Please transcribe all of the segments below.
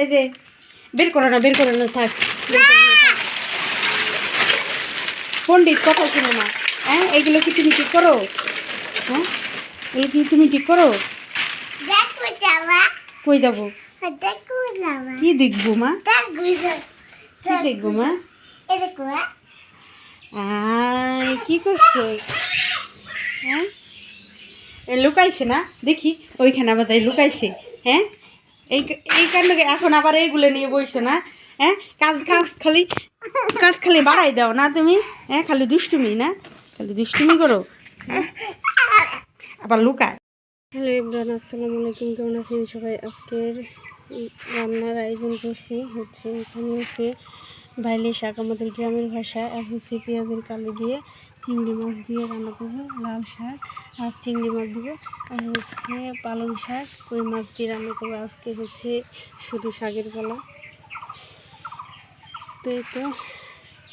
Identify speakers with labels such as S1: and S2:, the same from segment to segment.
S1: এই যে বের করো না থাক, পণ্ডিত কথা শুনো না। হ্যাঁ, এগুলো কি তুমি ঠিক করো? হ্যাঁ, এগুলো কি তুমি ঠিক করো? কই যাবো? কি দেখবো মা? কি দেখবো মা? কি করছো? হ্যাঁ, লুকাইছে না দেখি, ওইখানে আবার তাই লুকাইছে। হ্যাঁ, এই কারণে এখন আবার এইগুলো নিয়ে বইছো না? হ্যাঁ, কাজ খালি বাড়াই দাও না তুমি? হ্যাঁ, খালি দুষ্টুমি না, খালি দুষ্টুমি করো, আবার লুকায়। হ্যালো ইমরান, আসসালামু আলাইকুম, কেমন আছেন সবাই? আজকের রান্নার আয়োজন করছি হচ্ছে, এখানে হচ্ছে বাইলে শাক, আমাদের গ্রামের ভাষা, আর হচ্ছে পেঁয়াজের কালি দিয়ে চিংড়ি মাছ দিয়ে রান্না করবো, লাল শাক আর চিংড়ি মাছ দেবো, আর হচ্ছে পালং শাক ওই মাছ দিয়ে রান্না করবো। আজকে হচ্ছে শুধু শাকের পালা। তো এই তো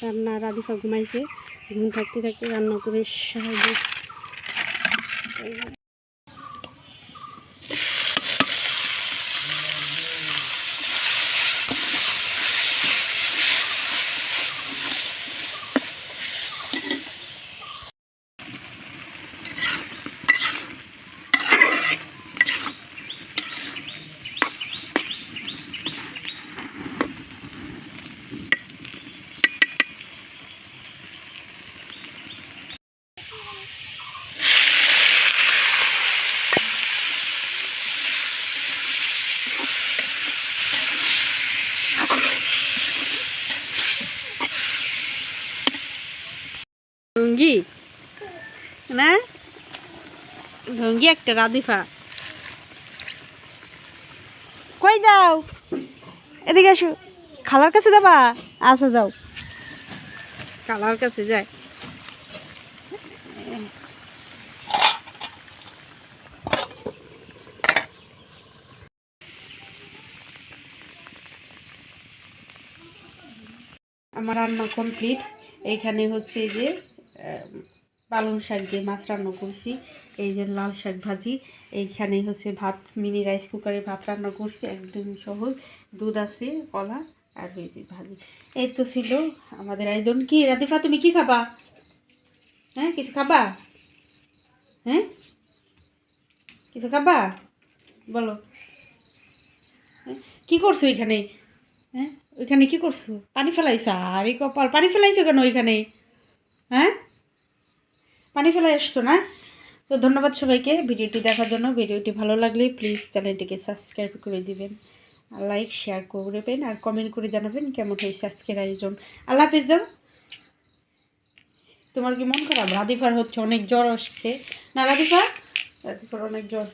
S1: রান্না, রাধিফা ঘুমাইছে, ঘুম থাকতে থাকতে রান্না করে সাহায্য। ভঙ্গি না, ভঙ্গি একটা রাধিফা। কই যাও? এদিকে আসো, খালার কাছে যাবা? আচ্ছা যাও, খালার কাছে যায়। আমার রান্না কমপ্লিট। এইখানে হচ্ছে যে পালং শাক দিয়ে মাছ রান্না করছি, এই যে লাল শাক ভাজি, এইখানে হচ্ছে ভাত, মিনি রাইস কুকারে ভাত রান্না করছি, একদম সহজ, দুধ আছে, কলা আর এই যে ভাজি। এই তো ছিল আমাদের আয়োজন। কি রাধিফা, তুমি কি খাবা? হ্যাঁ, কিছু খাবা? হ্যাঁ, কিছু খাবা বলো। হ্যাঁ, কি করছো এখানে? হ্যাঁ, ওইখানে কি করছো? পানি ফেলাইছো? আর এই কপাল, পানি ফেলাইছো কেন ওইখানে? হ্যাঁ, পানি ফেলাই আসছো না? তো ধন্যবাদ সবাইকে ভিডিওটি দেখার জন্য। ভিডিওটি ভালো লাগলে প্লিজ চ্যানেলটিকে সাবস্ক্রাইব করে দিবেন, লাইক শেয়ার করবেন, আর কমেন্ট করে জানাবেন কেমন হয়েছে আজকের আয়োজন। আল্লাহ হাফেজ। যাও, তোমার কি মন খারাপ? রাধিফার হচ্ছে অনেক জ্বর আসছে না রাধিফা? রাধিফার অনেক জ্বর।